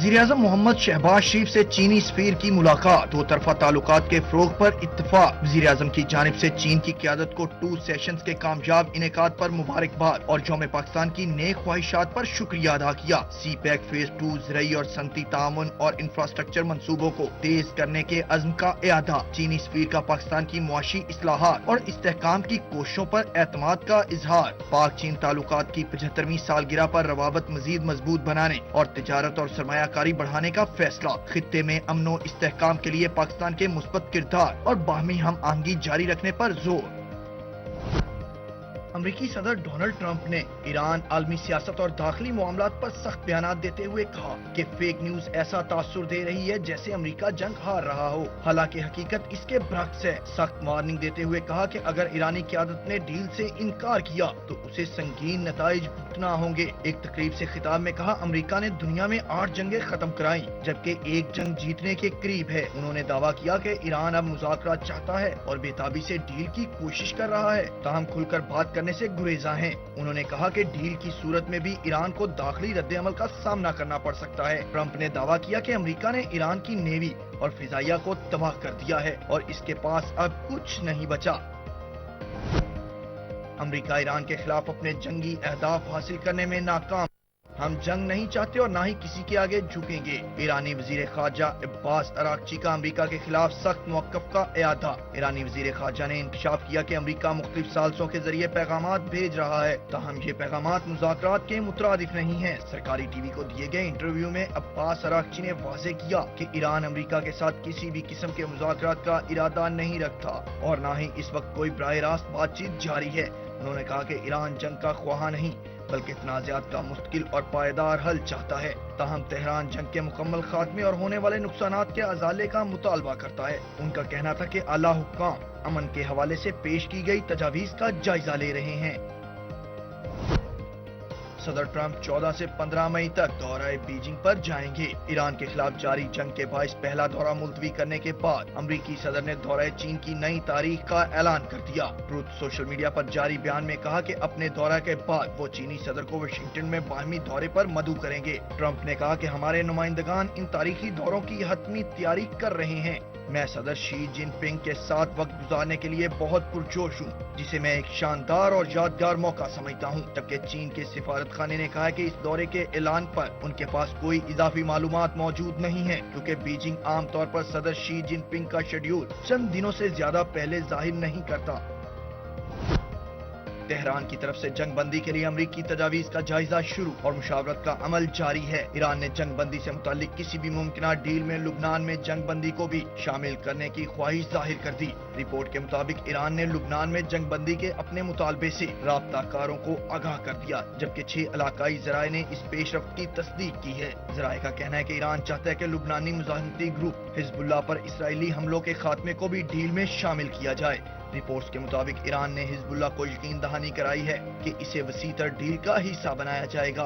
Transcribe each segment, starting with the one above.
वज़ीर-ए-आज़म मोहम्मद शहबाज शरीफ से चीनी सफीर की मुलाकात, दो तरफा ताल्लुकात के फ़रोग़ पर इत्तफ़ाक़। वज़ीर-ए-आज़म की जानिब से चीन की क़यादत को 2 सेशंस के कामयाब इनेकाद पर मुबारकबाद और यौम पाकिस्तान की नेक ख्वाहिशात पर शुक्रिया अदा किया। सी-पैक फेज़ 2 ज़रई और सनती ताउन और इंफ्रास्ट्रक्चर मंसूबों को तेज करने के अज़्म का इआदा। चीनी सफीर का पाकिस्तान की मुआशी इस्लाहात और इस्तेहकाम की कोशिशों पर एतमाद का इजहार। पाक चीन ताल्लुकात की 75वीं सालगिरह पर रवाबत मजीद मजबूत बनाने और तिजारत और सरमायाकारी बढ़ाने का फैसला। खित्ते में अमनो इस्तेहकाम के लिए पाकिस्तान के मुस्बत किरदार और बाहमी हम आहंगी जारी रखने पर जोर। अमरीकी सदर डोनाल्ड ट्रंप ने ईरान, आलमी सियासत और दाखिली मामलात पर सख्त बयानात देते हुए कहा कि फेक न्यूज ऐसा तासुर दे रही है जैसे अमरीका जंग हार रहा हो, हालांकि हकीकत इसके बरक्स है। सख्त वार्निंग देते हुए कहा कि अगर ईरानी क़यादत ने डील से इनकार किया तो उसे संगीन नताइज भुगतना होंगे। एक तकरीब से खिताब में कहा, अमरीका ने दुनिया में 8 जंगें खत्म कराई जबकि एक जंग जीतने के करीब है। उन्होंने दावा किया कि ईरान अब मुज़ाकरात चाहता है और बेताबी से डील की कोशिश कर रहा है, ताहम खुलकर बात करने से गुरेजा हैं। उन्होंने कहा कि डील की सूरत में भी ईरान को दाखिली रद्द-ए-अमल का सामना करना पड़ सकता है। ट्रंप ने दावा किया कि अमेरिका ने ईरान की नेवी और फिजाइया को तबाह कर दिया है और इसके पास अब कुछ नहीं बचा। अमेरिका ईरान के खिलाफ अपने जंगी अहदाफ हासिल करने में नाकाम। हम जंग नहीं चाहते और ना ही किसी के आगे झुकेंगे। ईरानी वजीर खारजा अब्बास अरागची का अमेरिका के खिलाफ सख्त मौक़िफ़ का इआदा। ईरानी वजीर खारजा ने इंकशाफ किया कि अमेरिका मुख्तलिफ साल्सों के जरिए पैगामात भेज रहा है, ताहम ये पैगामात मुज़ाकरात के मुतरादिफ नहीं है। सरकारी टीवी को दिए गए इंटरव्यू में अब्बास अरागची ने वाज़ेह किया कि ईरान अमेरिका के साथ किसी भी किस्म के मुज़ाकरात का इरादा नहीं रखता और ना ही इस वक्त कोई बराह रास्त बातचीत जारी है। उन्होंने कहा कि ईरान जंग का ख्वाह नहीं बल्कि तनाज़ात का मुस्तकिल और पायदार हल चाहता है। ताहम तेहरान जंग के मुकम्मल खात्मे और होने वाले नुकसानात के अजाले का मुतालबा करता है। उनका कहना था कि आला हुक्काम अमन के हवाले से पेश की गई तजावीज़ का जायजा ले रहे हैं। सदर ट्रंप 14 से 15 मई तक दौरे बीजिंग पर जाएंगे। ईरान के खिलाफ जारी जंग के बाइस पहला दौरा मुलतवी करने के बाद अमरीकी सदर ने दौरे चीन की नई तारीख का ऐलान कर दिया। ट्रूथ सोशल मीडिया पर जारी बयान में कहा कि अपने दौरे के बाद वो चीनी सदर को वाशिंगटन में बाहमी दौरे पर मदऊ करेंगे। ट्रंप ने कहा कि हमारे नुमाइंदगान इन तारीखी दौरों की हतमी तैयारी कर रहे हैं। मैं सदर शी जिनपिंग के साथ वक्त गुजारने के लिए बहुत पुरजोश हूँ, जिसे मैं एक शानदार और यादगार मौका समझता हूँ। जबकि चीन के सिफारत खाने ने कहा है कि इस दौरे के ऐलान पर उनके पास कोई इजाफी मालूमात मौजूद नहीं है, क्योंकि बीजिंग आमतौर पर सदर शी जिनपिंग का शेड्यूल चंद दिनों से ज्यादा पहले जाहिर नहीं करता। तेहरान की तरफ से जंग बंदी के लिए अमरीकी तजावीज़ का जायजा शुरू और मुशावरत का अमल जारी है। ईरान ने जंग बंदी से मुताल्लिक किसी भी मुमकिना डील में लुबनान में जंग बंदी को भी शामिल करने की ख्वाहिश जाहिर कर दी। रिपोर्ट के मुताबिक ईरान ने लुबनान में जंग बंदी के अपने मुतालबे से राब्ताकारों को आगाह कर दिया, जबकि 6 इलाकाई ज़राए ने इस पेशरफ्त की तस्दीक की है। ज़राए का कहना है कि ईरान चाहता है कि लुबनानी मुजाहिदी ग्रुप हिजबुल्लाह पर इसराइली हमलों के खात्मे को भी डील में शामिल किया जाए। रिपोर्ट्स के मुताबिक ईरान ने हिजबुल्लाह को यकीन दहानी कराई है कि इसे वसीतर डील का हिस्सा बनाया जाएगा।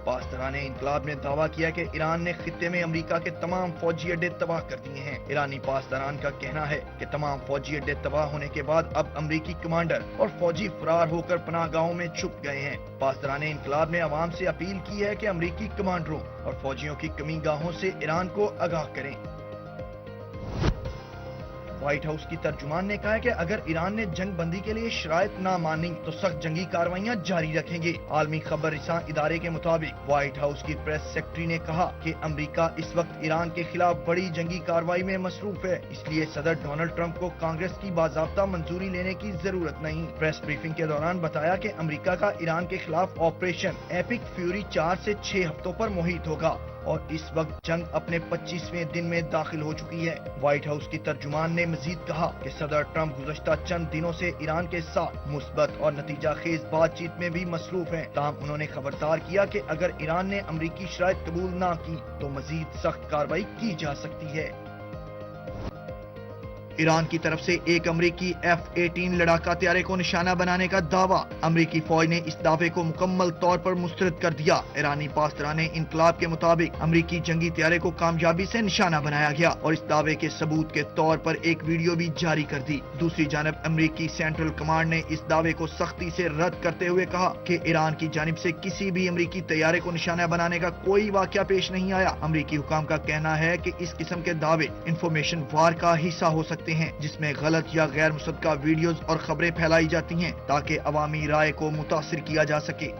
पासदाराने इनकलाब ने दावा किया कि ईरान ने खित्ते में अमेरिका के तमाम फौजी अड्डे तबाह कर दिए हैं। ईरानी पासदारान का कहना है कि तमाम फौजी अड्डे तबाह होने के बाद अब अमेरिकी कमांडर और फौजी फरार होकर पनाहगाहों में छुप गए हैं। पासदाराने इनकलाब ने अवाम से अपील की है कि अमेरिकी कमांडरों और फौजियों की कमी गाहों से ईरान को आगाह करें। व्हाइट हाउस की तर्जुमान ने कहा है कि अगर ईरान ने जंग बंदी के लिए शराइत ना मानी तो सख्त जंगी कार्रवाइयां जारी रखेंगे। आलमी खबर रिसां इदारे के मुताबिक व्हाइट हाउस की प्रेस सेक्रेटरी ने कहा कि अमेरिका इस वक्त ईरान के खिलाफ बड़ी जंगी कार्रवाई में मसरूफ है, इसलिए सदर डोनाल्ड ट्रंप को कांग्रेस की बाज़ाब्ता मंजूरी लेने की जरूरत नहीं। प्रेस ब्रीफिंग के दौरान बताया कि अमेरिका का ईरान के खिलाफ ऑपरेशन एपिक फ्यूरी 4 से 6 हफ्तों पर मुहित होगा और इस वक्त जंग अपने 25वें दिन में दाखिल हो चुकी है। व्हाइट हाउस की तर्जुमान ने मजीद कहा कि सदर ट्रंप गुज़श्ता चंद दिनों से ईरान के साथ मुस्बत और नतीजा खेज बातचीत में भी मसरूफ हैं। ताहम उन्होंने खबरदार किया कि अगर ईरान ने अमरीकी शराइत कबूल ना की तो मजीद सख्त कार्रवाई की जा सकती है। ایران کی طرف سے ایک امریکی F-18 لڑاکا طیارے کو نشانہ بنانے کا دعویٰ، امریکی فوج نے اس دعوے کو مکمل طور پر مسترد کر دیا۔ ایرانی پاسداران انقلاب کے مطابق امریکی جنگی طیارے کو کامیابی سے نشانہ بنایا گیا اور اس دعوے کے ثبوت کے طور پر ایک ویڈیو بھی جاری کر دی۔ دوسری جانب امریکی سینٹرل کمانڈ نے اس دعوے کو سختی سے رد کرتے ہوئے کہا کہ ایران کی جانب سے کسی بھی امریکی طیارے کو نشانہ بنانے کا کوئی واقعہ پیش نہیں آیا۔ امریکی حکام کا کہنا ہے کہ اس قسم کے دعوے انفارمیشن وار کا حصہ ہو سکتے ہیں، جس میں غلط یا غیر مصدقہ ویڈیوز اور خبریں پھیلائی جاتی ہیں تاکہ عوامی رائے کو متاثر کیا جا سکے۔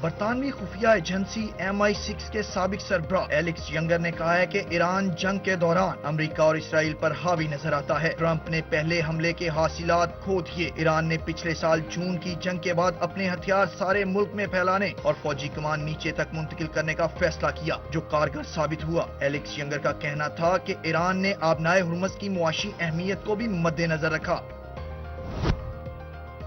برطانوی خفیہ ایجنسی MI6 کے سابق سربراہ ایلیکس ینگر نے کہا ہے کہ ایران جنگ کے دوران امریکہ اور اسرائیل پر حاوی نظر آتا ہے۔ ٹرمپ نے پہلے حملے کے حاصلات کھو دیے۔ ایران نے پچھلے سال جون کی جنگ کے بعد اپنے ہتھیار سارے ملک میں پھیلانے اور فوجی کمان نیچے تک منتقل کرنے کا فیصلہ کیا، جو کارگر ثابت ہوا۔ ایلیکس ینگر کا کہنا تھا کہ ایران نے آبنائے ہرمز کی معاشی اہمیت کو بھی مد نظر رکھا۔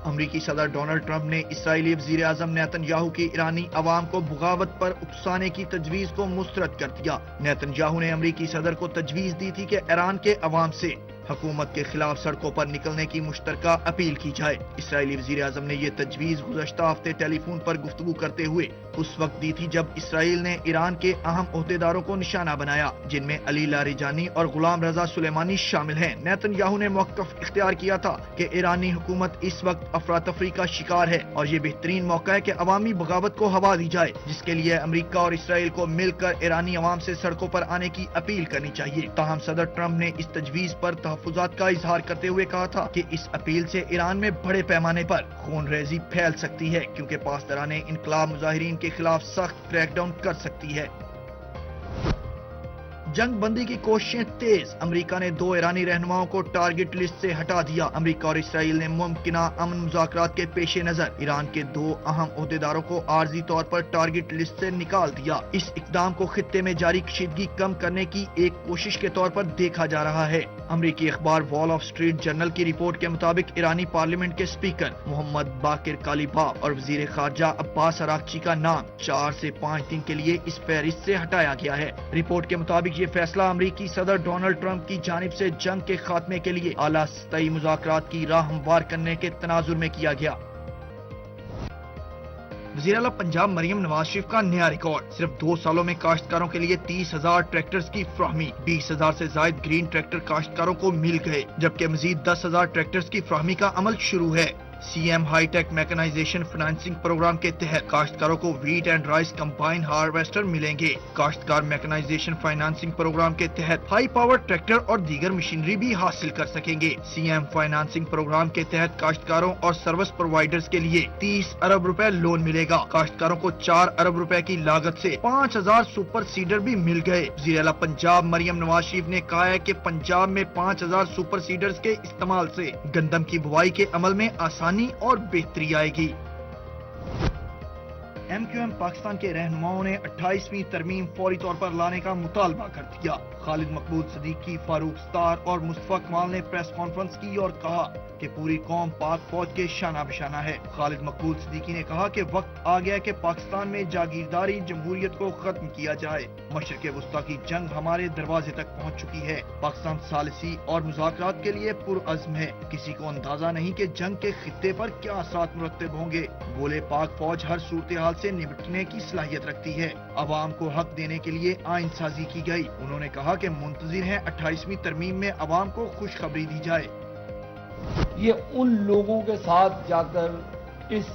امریکی صدر ڈونلڈ ٹرمپ نے اسرائیلی وزیر اعظم نیتن یاہو کی ایرانی عوام کو بغاوت پر اکسانے کی تجویز کو مسترد کر دیا۔ نیتن یاہو نے امریکی صدر کو تجویز دی تھی کہ ایران کے عوام سے حکومت کے خلاف سڑکوں پر نکلنے کی مشترکہ اپیل کی جائے۔ اسرائیلی وزیر اعظم نے یہ تجویز گزشتہ ہفتے ٹیلی فون پر گفتگو کرتے ہوئے اس وقت دی تھی جب اسرائیل نے ایران کے اہم عہدیداروں کو نشانہ بنایا، جن میں علی لاریجانی اور غلام رضا سلیمانی شامل ہیں۔ نیتن یاہو نے موقف اختیار کیا تھا کہ ایرانی حکومت اس وقت افراتفری کا شکار ہے اور یہ بہترین موقع ہے کہ عوامی بغاوت کو ہوا دی جائے، جس کے لیے امریکہ اور اسرائیل کو مل کر ایرانی عوام سے سڑکوں پر آنے کی اپیل کرنی چاہیے۔ تاہم صدر ٹرمپ نے اس تجویز پر تحفظات کا اظہار کرتے ہوئے کہا تھا کہ اس اپیل سے ایران میں بڑے پیمانے پر خون ریزی پھیل سکتی ہے، کیونکہ پاسداران انقلاب مظاہرین کے خلاف سخت کریک ڈاؤن کر سکتی ہے۔ جنگ بندی کی کوششیں تیز، امریکہ نے 2 ایرانی رہنماؤں کو ٹارگٹ لسٹ سے ہٹا دیا۔ امریکہ اور اسرائیل نے ممکنہ امن مذاکرات کے پیش نظر ایران کے 2 اہم عہدیداروں کو عارضی طور پر ٹارگٹ لسٹ سے نکال دیا۔ اس اقدام کو خطے میں جاری کشیدگی کم کرنے کی ایک کوشش کے طور پر دیکھا جا رہا ہے۔ امریکی اخبار وال آف اسٹریٹ جرنل کی رپورٹ کے مطابق ایرانی پارلیمنٹ کے اسپیکر محمد باقر کالیباف اور وزیر خارجہ عباس اراغچی کا نام 4 سے 5 دن کے لیے اس فہرست سے ہٹایا گیا ہے۔ رپورٹ کے مطابق یہ فیصلہ امریکی صدر ڈونلڈ ٹرمپ کی جانب سے جنگ کے خاتمے کے لیے اعلیٰ سطحی مذاکرات کی راہ ہموار کرنے کے تناظر میں کیا گیا۔ وزیر اعلیٰ پنجاب مریم نواز شریف کا نیا ریکارڈ، صرف 2 سالوں میں کاشتکاروں کے لیے 30,000 ٹریکٹرز کی فراہمی، 20,000 سے زائد گرین ٹریکٹر کاشتکاروں کو مل گئے، جبکہ مزید 10,000 ٹریکٹرز کی فراہمی کا عمل شروع ہے۔ CM high tech mechanisation financing programme کے تحت کاشتکاروں کو wheat and rice combine harvester ملیں گے۔ کاشتکار میکنائزیشن فائنانسنگ پروگرام کے تحت ہائی پاور ٹریکٹر اور دیگر مشینری بھی حاصل کر سکیں گے۔ CM فائنانسنگ پروگرام کے تحت کاشتکاروں اور سروس پرووائیڈرز کے لیے 30 ارب روپے لون ملے گا۔ کاشتکاروں کو 4 ارب روپے کی لاگت سے 5,000 سپر سیڈر بھی مل گئے۔ وزیر اعلیٰ پنجاب مریم نواز شریف نے کہا ہے کہ پنجاب میں 5,000 سپر سیڈرز کے استعمال سے گندم کی بوائی کے عمل میں آسانی اور بہتری آئے گی۔ MQM پاکستان کے رہنماؤں نے 28ویں ترمیم فوری طور پر لانے کا مطالبہ کر دیا۔ خالد مقبول صدیقی، فاروق ستار اور مصطفیٰ کمال نے پریس کانفرنس کی اور کہا کہ پوری قوم پاک فوج کے شانہ بشانہ ہے۔ خالد مقبول صدیقی نے کہا کہ وقت آ گیا کہ پاکستان میں جاگیرداری جمہوریت کو ختم کیا جائے۔ مشرق وسطیٰ کی جنگ ہمارے دروازے تک پہنچ چکی ہے۔ پاکستان ثالثی اور مذاکرات کے لیے پرعزم ہے۔ کسی کو اندازہ نہیں کہ جنگ کے خطے پر کیا اثرات مرتب ہوں گے۔ بولے پاک فوج ہر صورتحال سے نمٹنے کی صلاحیت رکھتی ہے۔ عوام کو حق دینے کے لیے آئین سازی کی گئی۔ انہوں نے کہا کہ منتظر ہیں 28ویں ترمیم میں عوام کو خوشخبری دی جائے۔ یہ ان لوگوں کے ساتھ جا کر اس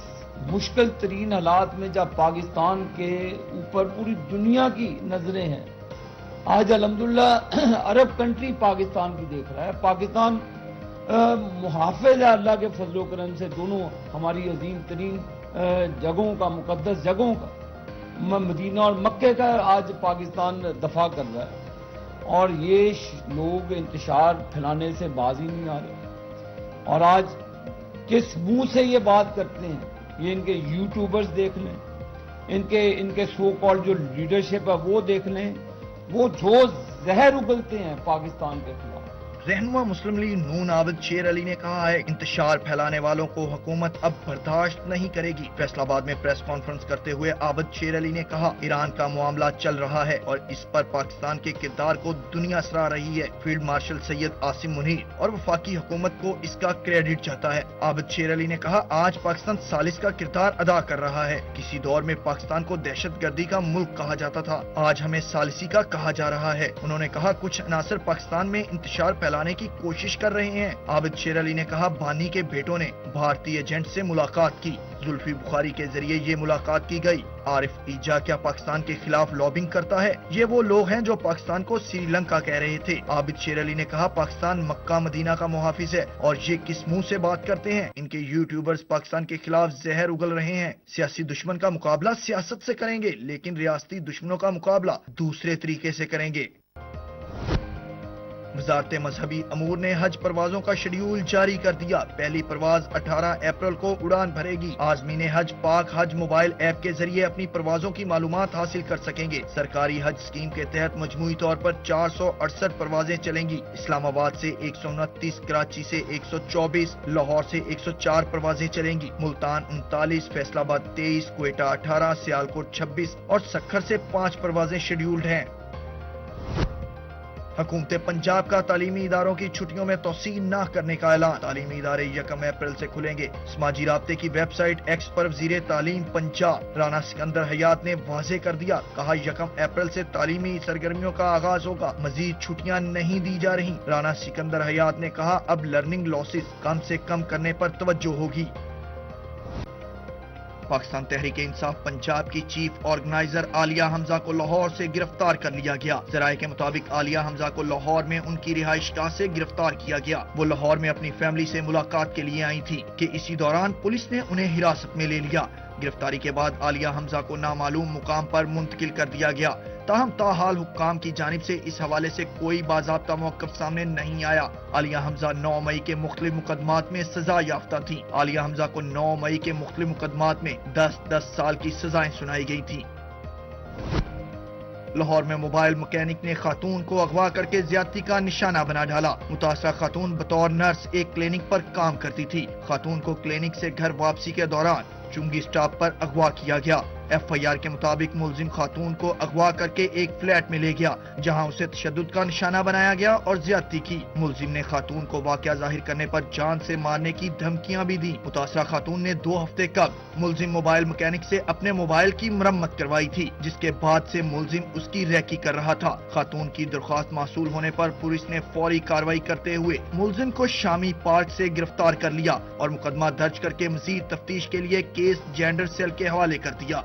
مشکل ترین حالات میں جب پاکستان کے اوپر پوری دنیا کی نظریں ہیں، آج الحمدللہ عرب کنٹری پاکستان کی دیکھ رہا ہے۔ پاکستان محافظ ہے اللہ کے فضل و کرم سے دونوں ہماری عظیم ترین جگہوں کا، مقدس جگہوں کا، مدینہ اور مکے کا آج پاکستان دفاع کر رہا ہے، اور یہ لوگ انتشار پھیلانے سے باز ہی نہیں آ رہے۔ اور آج کس منہ سے یہ بات کرتے ہیں، یہ ان کے یوٹیوبرز دیکھ لیں، ان کے سو کال جو لیڈرشپ ہے وہ دیکھ لیں، وہ جو زہر اگلتے ہیں پاکستان کے خلاف۔ रहनुमा मुस्लिम लीग नून आबिद शेर अली ने कहा है, इंतशार फैलाने वालों को हुकूमत अब बर्दाश्त नहीं करेगी। फैसलाबाद में प्रेस कॉन्फ्रेंस करते हुए आबिद शेर अली ने कहा, ईरान का मामला चल रहा है और इस पर पाकिस्तान के किरदार को दुनिया सराह रही है। फील्ड मार्शल सैयद आसिम मुनीर और वफाकी हुकूमत को इसका क्रेडिट जाता है। आबिद शेर अली ने कहा, आज पाकिस्तान सालिस का किरदार अदा कर रहा है। किसी दौर में पाकिस्तान को दहशतगर्दी का मुल्क कहा जाता था, आज हमें सालिसी का कहा जा रहा है। उन्होंने कहा, कुछ अनासर पाकिस्तान में इंतशार फैलाने की कोशिश कर रहे हैं। आबिद शेर अली ने कहा, बानी के बेटों ने भारतीय एजेंट से मुलाकात की, जुल्फी बुखारी के जरिए ये मुलाकात की गई। आरिफ ईजा क्या पाकिस्तान के खिलाफ लॉबिंग करता है? ये वो लोग हैं जो पाकिस्तान को श्रीलंका कह रहे थे। आबिद शेर अली ने कहा, पाकिस्तान मक्का मदीना का मुहाफिज है और ये किस मुंह से बात करते हैं? इनके यूट्यूबर्स पाकिस्तान के खिलाफ जहर उगल रहे हैं। सियासी दुश्मन का मुकाबला सियासत से करेंगे, लेकिन रियासती दुश्मनों का मुकाबला दूसरे तरीके से करेंगे। वजारत मजहबी अमूर ने हज परवाजों का शेड्यूल जारी कर दिया। पहली परवाज 18 अप्रैल को उड़ान भरेगी। आज़मीन हज पाक हज मोबाइल ऐप के जरिए अपनी परवाजों की मालूमात हासिल कर सकेंगे। सरकारी हज स्कीम के तहत मजमूई तौर पर 468 परवाजें चलेंगी। इस्लामाबाद से 129, कराची से 124, लाहौर से 104 परवाजें चलेंगी। मुल्तान 39, फैसलाबाद 23, क्वेटा 18, सियालकोट 26 और सक्खर से 5 परवाजें शेड्यूल्ड हैं। हुकूमत पंजाब का तालीमी इदारों की छुट्टियों में तोसी न करने का ऐलान। तालीमी इदारे 1 अप्रैल से खुलेंगे। समाजी राब्ते की वेबसाइट एक्स पर वज़ीर तालीम पंजाब राना सिकंदर हयात ने वाज़ेह कर दिया, कहा 1 अप्रैल से तालीमी सरगर्मियों का आगाज होगा, मजीद छुट्टियां नहीं दी जा रही। राना सिकंदर हयात ने कहा, अब लर्निंग लॉसेस कम से कम करने पर तवज्जो होगी। पाकिस्तान तहरीक इंसाफ पंजाब की चीफ ऑर्गेनाइजर आलिया हमजा को लाहौर से गिरफ्तार कर लिया गया। जराये के मुताबिक आलिया हमजा को लाहौर में उनकी रिहाइशगाह से गिरफ्तार किया गया। वो लाहौर में अपनी फैमिली से मुलाकात के लिए आई थी कि इसी दौरान पुलिस ने उन्हें हिरासत में ले लिया। गिरफ्तारी के बाद आलिया हमजा को नामालूम मुकाम पर मुंतकिल कर दिया गया। ताहम ताहाल हुक्काम की जानिब से इस हवाले से कोई बाज़ाब्ता मौक़िफ़ सामने नहीं आया। आलिया हमजा 9 मई के मुख्तलिफ मुकदमात में सजा याफ्ता थी। आलिया हमजा को 9 मई के मुख्तलिफ मुकदमात में 10-10 साल की सजाएं सुनाई गई थी। लाहौर में मोबाइल मैकेनिक ने खातून को अगवा करके ज्यादती का निशाना बना डाला। मुतासरा खातून बतौर नर्स एक क्लिनिक पर काम करती थी। खातून को क्लिनिक से घर वापसी के दौरान चुंगी स्टॉप पर अगवा किया गया। FIR के मुताबिक मुलजिम खातून को अगवा करके एक फ्लैट में ले गया, जहां उसे तशद्दुद का निशाना बनाया गया और ज्यादती की। मुलजिम ने खातून को वाकया जाहिर करने पर जान से मारने की धमकियां भी दी। मुतासरा खातून ने 2 हफ्ते कबल मुलजिम मोबाइल मैकेनिक से अपने मोबाइल की मरम्मत करवाई थी, जिसके बाद से मुलजिम उसकी रैकी कर रहा था। खातून की दरख्वास्त मासूल होने पर पुलिस ने फौरी कार्रवाई करते हुए मुलजिम को शामी पार्क से गिरफ्तार कर लिया और मुकदमा दर्ज करके मजीद तफ्तीश के लिए केस जेंडर सेल के हवाले कर दिया।